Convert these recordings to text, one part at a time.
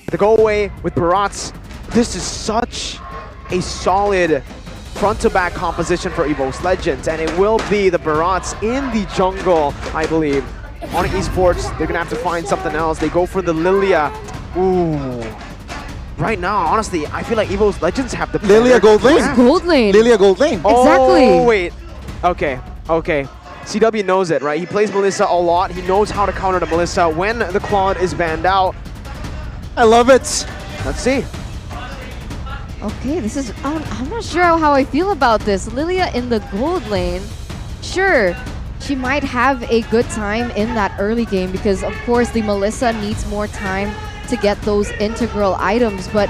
The go away with Barats. This is such a solid front-to-back composition for EVOS Legends, and it will be the Barats in the jungle, I believe. ONIC Esports, they're gonna have to find something else. They go for the Lilia. Ooh. Right now, honestly, I feel like EVOS Legends have the Lilia gold lane. Gold lane. Lilia gold lane. Exactly. Oh, wait. Okay, okay. CW knows it, right? He plays Melissa a lot. He knows how to counter the Melissa when the Claude is banned out. I love it. Let's see. Okay, this is... I'm not sure how I feel about this. Lilia in the gold lane. Sure, she might have a good time in that early game because, of course, the Melissa needs more time to get those integral items. But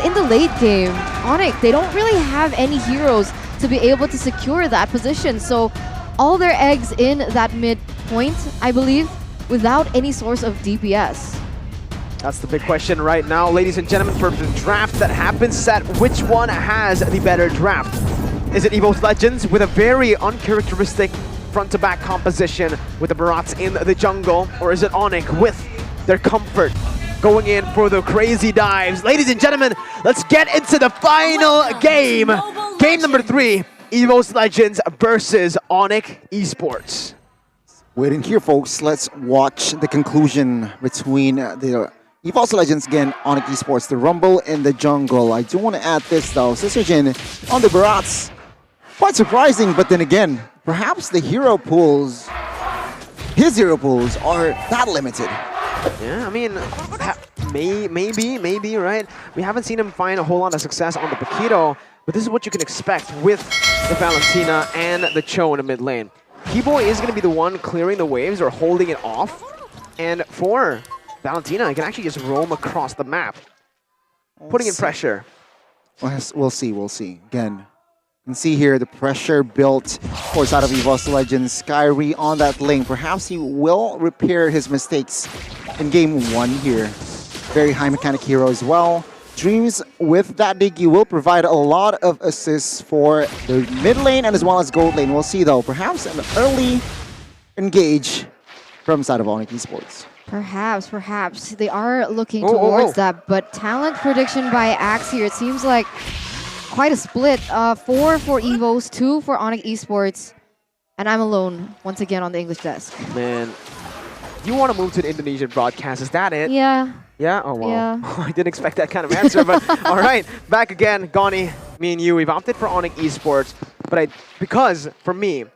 in the late game, ONIC, they don't really have any heroes to be able to secure that position. So all their eggs in that mid point, I believe, without any source of DPS. That's the big question right now, ladies and gentlemen, for the draft that happens set. Which one has the better draft? Is it EVOS Legends with a very uncharacteristic front-to-back composition with the Barats in the jungle? Or is it ONIC with their comfort going in for the crazy dives? Ladies and gentlemen, let's get into the final game. Game number 3, EVOS Legends versus ONIC Esports. Waiting here, folks. Let's watch the conclusion between the EVOS Legends again, ONIC Esports, the Rumble in the jungle. I do want to add this though, Sisterjin on the Barats. Quite surprising, but then again, perhaps the hero pools, his hero pools are that limited. Yeah, I mean, maybe, right? We haven't seen him find a whole lot of success on the Paquito, but this is what you can expect with the Valentina and the Cho in the mid lane. Keyboy is going to be the one clearing the waves or holding it off, and for Valentina, I can actually just roam across the map, putting in pressure. We'll see. Again, you can see here the pressure built, of course, out of EVOS Legends. Skyrie on that lane. Perhaps he will repair his mistakes in game 1 here. Very high mechanic hero as well. Dreams with that Diggy will provide a lot of assists for the mid lane and as well as gold lane. We'll see though, perhaps an early engage from side of ONIC Esports. Perhaps. They are looking towards that, but talent prediction by Axe here, it seems like quite a split. 4 for EVOS, 2 for ONIC Esports, and I'm alone once again on the English desk. Man, you want to move to the Indonesian broadcast, is that it? Yeah. Yeah? Oh, wow. Yeah. I didn't expect that kind of answer, but all right. Back again, Goni, me and you, we've opted for ONIC Esports, but because, for me,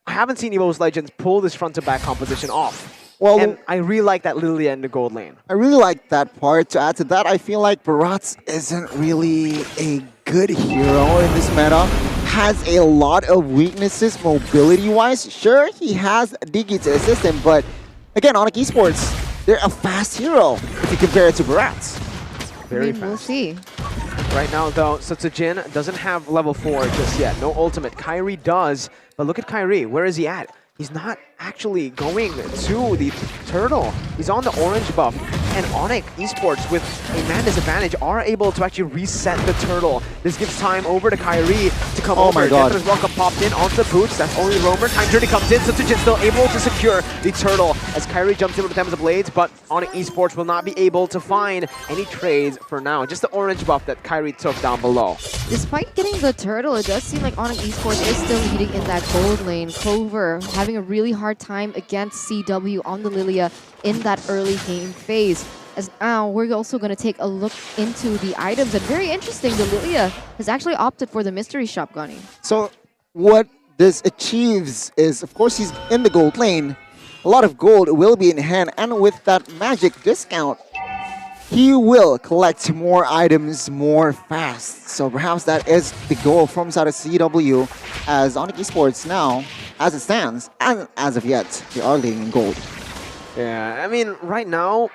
I haven't seen EVOS Legends pull this front-to-back composition off. Well, and I really like that Lilia in the gold lane. I really like that part. To add to that, I feel like Barats isn't really a good hero in this meta. Has a lot of weaknesses mobility-wise. Sure, he has Diggy to assist him, but again, ONIC Esports, they're a fast hero if you compare it to Barats. Very fast. We'll see. Right now, though, Sutsujin doesn't have level 4 just yet. No ultimate. Kyrie does, but look at Kyrie. Where is he at? He's not actually going to the turtle. He's on the orange buff. And ONIC Esports, with a man disadvantage, are able to actually reset the turtle. This gives time over to Kyrie to come over. My God. Death as welcome popped in onto the Pooch. That's only Roamer. Time Journey comes in. Sutsujin still able to secure the turtle as Kyrie jumps in with the Thames of Blades, but ONIC Esports will not be able to find any trades for now. Just the orange buff that Kyrie took down below. Despite getting the turtle, it does seem like ONIC Esports is still leading in that gold lane. Clover having a really hard time against CW on the Lilia in that early game phase. As now, we're also going to take a look into the items. And very interesting, the Lilia has actually opted for the mystery shop, Gunny. So what this achieves is, of course, he's in the gold lane. A lot of gold will be in hand, and with that magic discount, he will collect more items more fast. So perhaps that is the goal from side of CW, as ONIC Esports now, as it stands, and as of yet, they are leading in gold. Yeah, I mean, right now,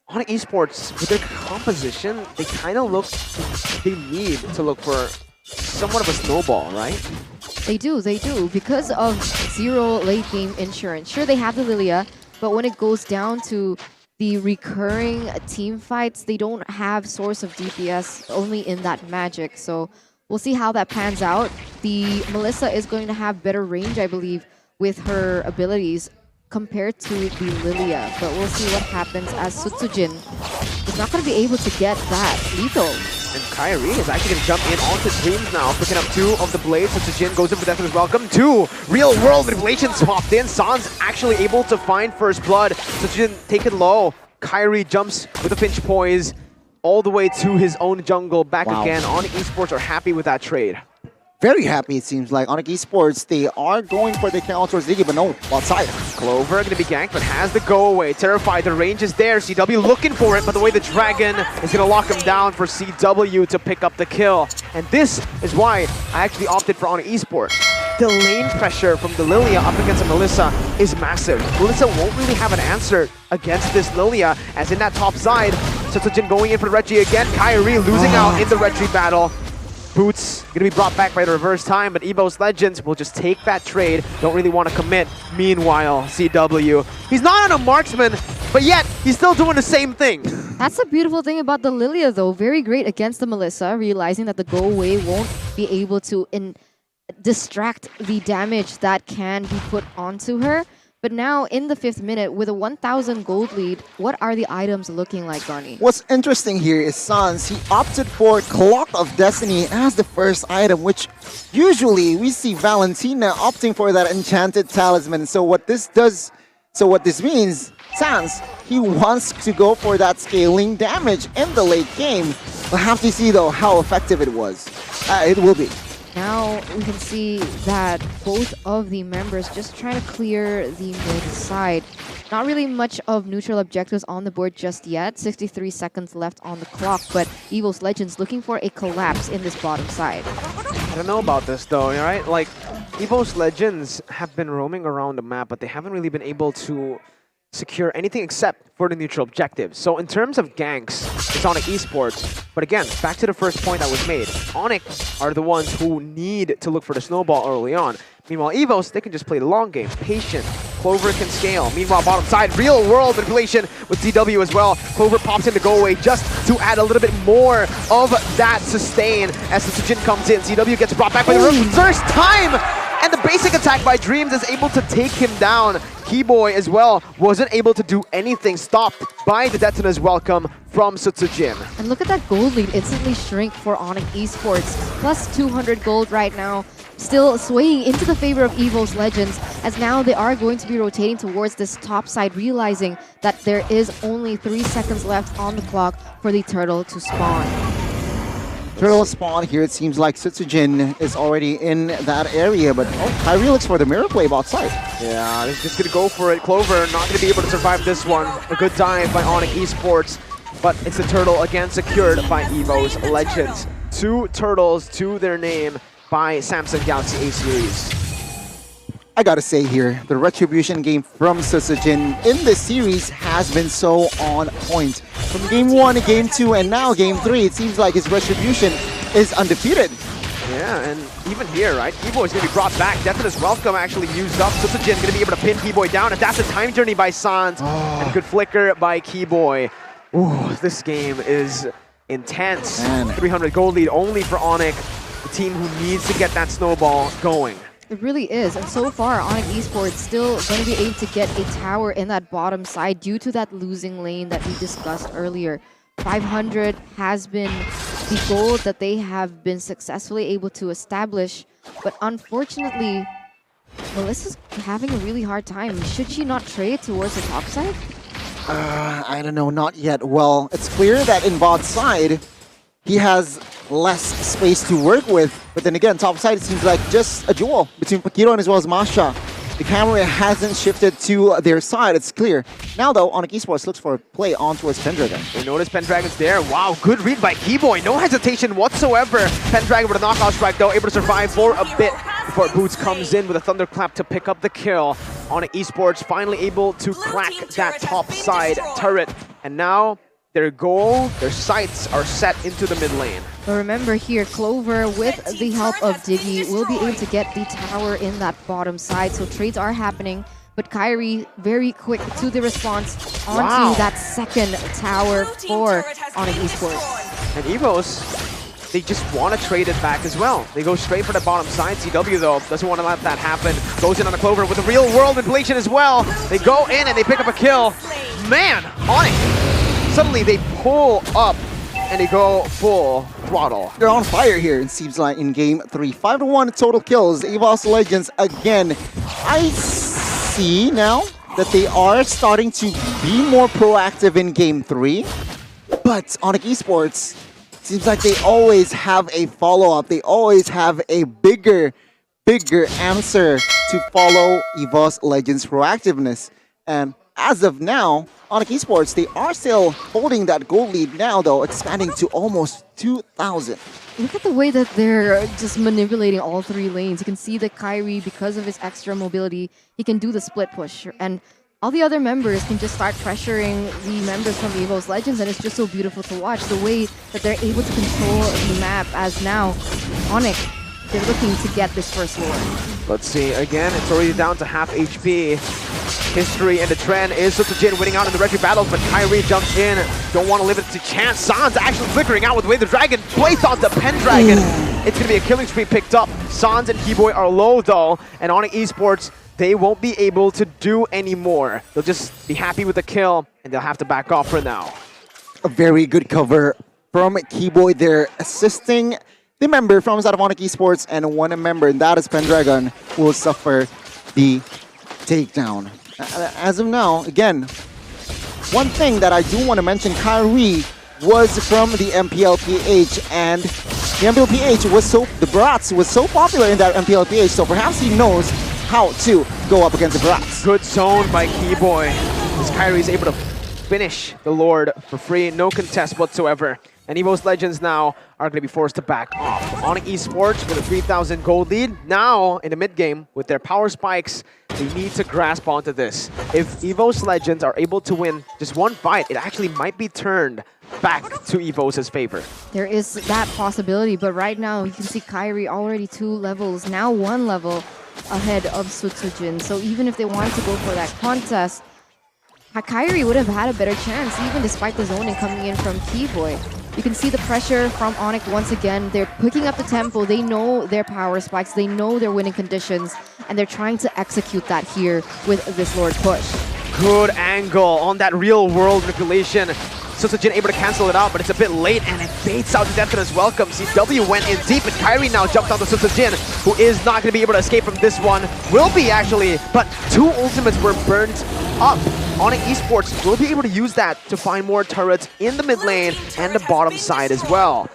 ONIC Esports, with their composition, they kind of look, they need to look for somewhat of a snowball, right? They do, because of zero late game insurance. Sure, they have the Lilia, but when it goes down to the recurring team fights, they don't have source of DPS only in that magic. So we'll see how that pans out. The Melissa is going to have better range, I believe, with her abilities compared to the Lilia. But we'll see what happens as Sutsujin is not going to be able to get that lethal. And Kyrie is actually going to jump in onto Dreams now, picking up 2 of the blades. So Jin goes in for Death is Welcome. 2 real-world manipulations popped in. Sans actually able to find first blood. So Jin take it low. Kyrie jumps with a pinch poise all the way to his own jungle. Back again. ONIC Esports are happy with that trade. Very happy, it seems like. ONIC Esports, they are going for the count towards Diggy, but no, outside. Clover going to be ganked, but has the go away. Terrified, the range is there. CW looking for it, but the way the Dragon is going to lock him down for CW to pick up the kill. And this is why I actually opted for ONIC Esports. The lane pressure from the Lilia up against a Melissa is massive. Melissa won't really have an answer against this Lilia, as in that top side. Jin going in for the Reggie again. Kyrie losing out in the Reggie battle. Boots gonna be brought back by the reverse time, but EVOS Legends will just take that trade. Don't really want to commit. Meanwhile, CW, he's not on a marksman, but yet he's still doing the same thing. That's the beautiful thing about the Lilia, though. Very great against the Melissa, realizing that the go away won't be able to distract the damage that can be put onto her. But now, in the 5th minute, with a 1,000 gold lead, what are the items looking like, Garni? What's interesting here is Sans, he opted for Clock of Destiny as the first item, which usually we see Valentina opting for that enchanted talisman. So what this means, Sans, he wants to go for that scaling damage in the late game. We'll have to see, though, how effective it was. It will be. Now we can see that both of the members just trying to clear the mid side. Not really much of neutral objectives on the board just yet. 63 seconds left on the clock, but EVOS Legends looking for a collapse in this bottom side. I don't know about this though, right? Like, EVOS Legends have been roaming around the map, but they haven't really been able to secure anything except for the neutral objectives. So in terms of ganks, it's ONIC Esports. But again, back to the first point that was made. ONIC are the ones who need to look for the snowball early on. Meanwhile, EVOS, they can just play the long game. Patient. Clover can scale. Meanwhile, bottom side, real world manipulation with CW as well. Clover pops in to go away just to add a little bit more of that sustain as the Jin comes in. CW gets brought back by the room. First time! And the basic attack by Dreams is able to take him down. Keyboy as well wasn't able to do anything, stopped by the Detona's welcome from Sutsujin. And look at that gold lead instantly shrink for ONIC Esports. Plus 200 gold right now. Still swaying into the favor of EVOS Legends, as now they are going to be rotating towards this top side, realizing that there is only 3 seconds left on the clock for the turtle to spawn. Turtle spawn here, it seems like Sutsujin is already in that area, but Kyrie looks for the mirror play outside. Yeah, he's just going to go for it. Clover not going to be able to survive this one. A good dive by ONIC Esports, but it's the turtle again secured by EVOS Legends. 2 turtles to their name by Samsung Galaxy A series. I gotta say here, the retribution game from Sutsujin in this series has been so on point. From game 1 to game 2 and now game 3, it seems like his retribution is undefeated. Yeah, and even here, right, Keyboy is going to be brought back. Definite's welcome actually used up. Sutsujin going to be able to pin Keyboy down, and that's a time journey by Sans. And a good flicker by Keyboy. Ooh, this game is intense. Man. 300 gold lead only for ONIC, the team who needs to get that snowball going. It really is, and so far ONIC Esports still going to be able to get a tower in that bottom side due to that losing lane that we discussed earlier. 500 has been the goal that they have been successfully able to establish, but unfortunately, Melissa's having a really hard time. Should she not trade towards the top side? I don't know, not yet. Well, it's clear that in bot side, he has less space to work with. But then again, top side, it seems like just a duel between Pakiro and as well as Masha. The camera hasn't shifted to their side, it's clear. Now though, ONIC Esports looks for a play on towards Pendragon. We notice Pendragon's there. Wow, good read by Keyboy. No hesitation whatsoever. Pendragon with a knockout strike though, able to survive for a bit before Boots comes in with a thunderclap to pick up the kill. ONIC Esports finally able to crack that top side turret. And now their goal, their sights are set into the mid lane. But remember here, Clover, with the help of Diggy, will be able to get the tower in that bottom side. So trades are happening, but Kyrie very quick to the response onto that second tower for ONIC Esports. And EVOS, they just want to trade it back as well. They go straight for the bottom side. CW though doesn't want to let that happen. Goes in on the Clover with a real world manipulation as well. They go in and they pick up a kill. Man, ONIC suddenly they pull up and they go full throttle. They're on fire here, it seems like, in game 3. 5-1 total kills. EVOS Legends again. I see now that they are starting to be more proactive in game 3. But ONIC Esports, seems like they always have a follow-up. They always have a bigger answer to follow EVOS Legends' proactiveness. And as of now, ONIC Esports, they are still holding that gold lead now, though, expanding to almost 2,000. Look at the way that they're just manipulating all 3 lanes. You can see that Kyrie, because of his extra mobility, he can do the split push. And all the other members can just start pressuring the members from EVOS Legends, and it's just so beautiful to watch the way that they're able to control the map, as now ONIC, they're looking to get this first Lord. Let's see, again, it's already down to half HP. History and the trend is Jin winning out in the retro battles, but Kyrie jumps in. Don't want to leave it to chance. Sans actually flickering out with Wave the Dragon. Placed on the Pendragon. It's going to be a killing spree picked up. Sans and Keyboy are low though, and ONIC Esports, they won't be able to do any more. They'll just be happy with the kill, and they'll have to back off for now. A very good cover from Keyboy there, assisting the member from inside of ONIC Esports, and one member, and that is Pendragon, who will suffer the takedown. As of now, again, one thing that I do want to mention, Kyrie was from the MPL PH, and the MPL PH was the Brats was so popular in that MPL PH, so perhaps he knows how to go up against the Brats. Good zone by Keyboy, as Kyrie is able to finish the Lord for free, no contest whatsoever. And EVOS Legends now are going to be forced to back off. ONIC Esports with a 3,000 gold lead. Now, in the mid-game, with their power spikes, they need to grasp onto this. If EVOS Legends are able to win just one fight, it actually might be turned back to EVOS' favor. There is that possibility, but right now you can see Kyrie already 2 levels, now 1 level ahead of Sutsujin. So even if they wanted to go for that contest, Kyrie would have had a better chance, even despite the zoning coming in from Keyboy. You can see the pressure from ONIC once again. They're picking up the tempo. They know their power spikes. They know their winning conditions. And they're trying to execute that here with this Lord push. Good angle on that real-world manipulation. Sutsujin able to cancel it out, but it's a bit late, and it baits out the Deathknight's welcome. CW went in deep, and Kyrie now jumped onto Sutsujin, who is not going to be able to escape from this one. Will be, actually, but 2 ultimates were burnt up. ONIC Esports will be able to use that to find more turrets in the mid lane and the bottom side as well.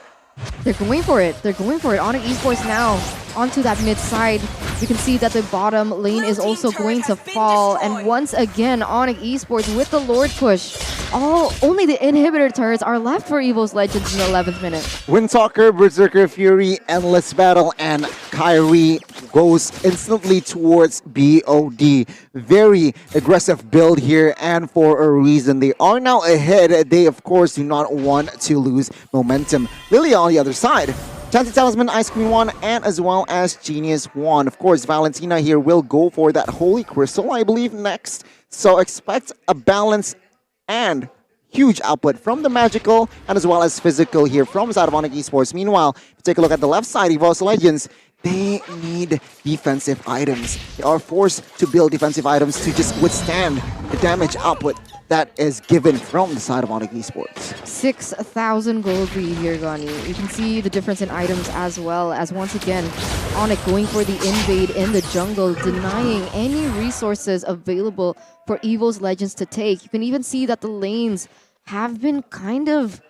They're going for it. They're going for it. ONIC Esports now onto that mid side. You can see that the bottom lane is also going to fall. And once again, ONIC Esports with the Lord push. Only the inhibitor turrets are left for EVOS Legends in the 11th minute. Windtalker, Berserker Fury, Endless Battle, and Kyrie goes instantly towards BOD. Very aggressive build here, and for a reason. They are now ahead. They, of course, do not want to lose momentum. Lilia on the other side. Chancy Talisman, Ice Queen 1, and as well as Genius 1. Of course, Valentina here will go for that Holy Crystal, I believe, next. So expect a balance and huge output from the magical and as well as physical here from side of ONIC Esports. Meanwhile, if you take a look at the left side, EVOS Legends, they need defensive items. They are forced to build defensive items to just withstand the damage output that is given from the side of ONIC Esports. 6,000 gold lead here, Gani. You can see the difference in items as well, as once again, ONIC going for the invade in the jungle, denying any resources available for EVOS Legends to take. You can even see that the lanes have been kind of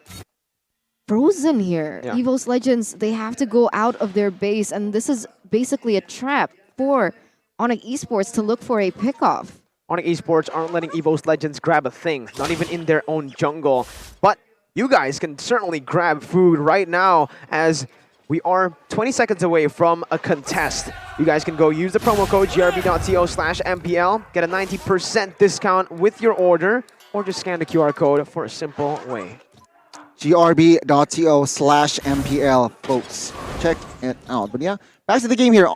frozen here. Yeah. EVOS Legends, they have to go out of their base, and this is basically a trap for ONIC Esports to look for a pickoff. ONIC Esports aren't letting EVOS Legends grab a thing, not even in their own jungle. But you guys can certainly grab food right now, as we are 20 seconds away from a contest. You guys can go use the promo code grb.co/MPL, get a 90% discount with your order, or just scan the QR code for a simple way. grb.co/MPL, folks. Check it out. But yeah, back to the game here.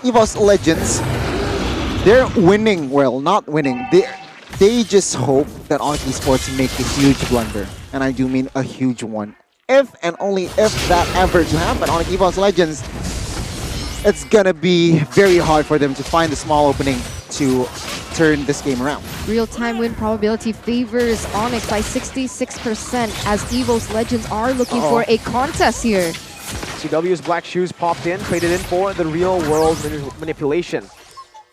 EVOS Legends, they're winning. Well, not winning. They just hope that ONIC Esports make a huge blunder. And I do mean a huge one. If and only if that ever to happen, ONIC EVOS Legends, it's gonna be very hard for them to find the small opening to turn this game around. Real-time win probability favors ONIC by 66% as EVOS Legends are looking for a contest here. CW's Black Shoes popped in, traded in for the real-world manipulation.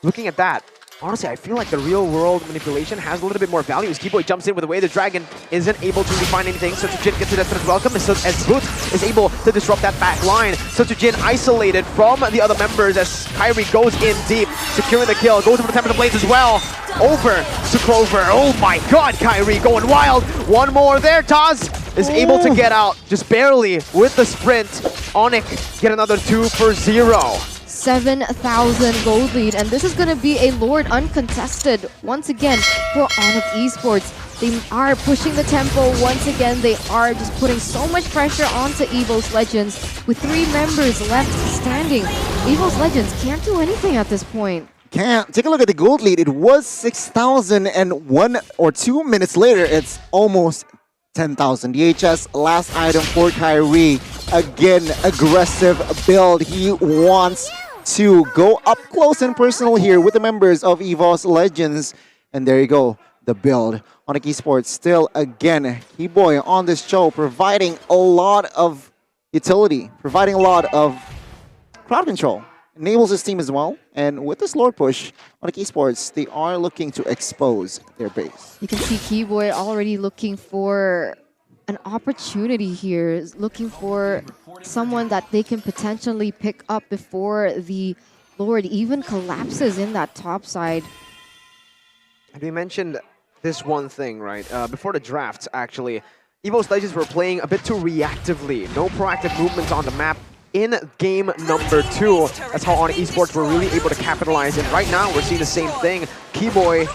Looking at that, honestly, I feel like the real-world manipulation has a little bit more value as Keyboy jumps in with the way the Dragon isn't able to really find anything. So Jin gets a definite welcome as Boots is able to disrupt that back line. So Jin isolated from the other members as Kyrie goes in deep, securing the kill, goes over the Tempest of Blades as well. Over to Clover. Oh my god, Kyrie going wild. One more there. Taz is able to get out just barely with the sprint. ONIC get another 2 for 0. 7,000 gold lead, and this is going to be a Lord uncontested once again for ONIC Esports. They are pushing the tempo once again. They are just putting so much pressure onto EVOS Legends with 3 members left standing. EVOS Legends can't do anything at this point. Can't. Take a look at the gold lead. It was 6,000 and 1 or 2 minutes later, it's almost 10,000. DHS last item for Kyrie. Again, aggressive build. He wants to go up close and personal here with the members of EVOS Legends. And there you go, the build. ONIC Esports still again, Keyboy on this show, providing a lot of utility, providing a lot of crowd control. Enables his team as well. And with this Lord push, ONIC Esports, they are looking to expose their base. You can see Keyboy already looking for an opportunity here, looking for someone that they can potentially pick up before the Lord even collapses in that top side. And we mentioned this one thing, right? Before the draft, actually, EVOS Legends were playing a bit too reactively. No proactive movements on the map in game number 2. That's how ONIC Esports were really able to capitalize. And right now, we're seeing the same thing. Keyboy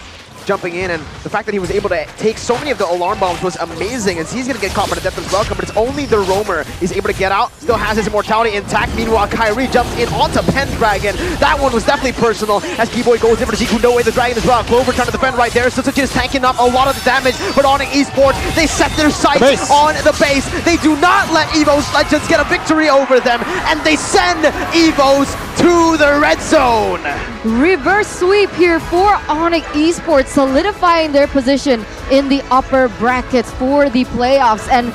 jumping in, and the fact that he was able to take so many of the alarm bombs was amazing, as he's going to get caught by the Death's Welcome, but it's only the Roamer he's able to get out, still has his immortality intact. Meanwhile, Kyrie jumps in onto Pendragon. That one was definitely personal, as Keyboy goes in for the Jiku away the Dragon as well. Clover trying to defend right there, so Suzuki is tanking up a lot of the damage, but ONIC Esports, they set their sights on the base. They do not let EVOS Legends get a victory over them, and they send EVOS to the red zone. Reverse sweep here for ONIC Esports, solidifying their position in the upper brackets for the playoffs. And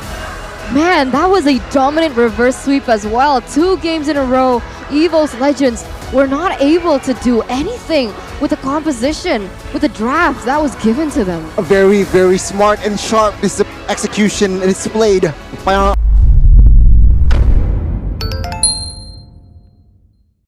man, that was a dominant reverse sweep as well. 2 games in a row, EVOS Legends were not able to do anything with the composition, with the draft that was given to them. A very, very smart and sharp execution displayed by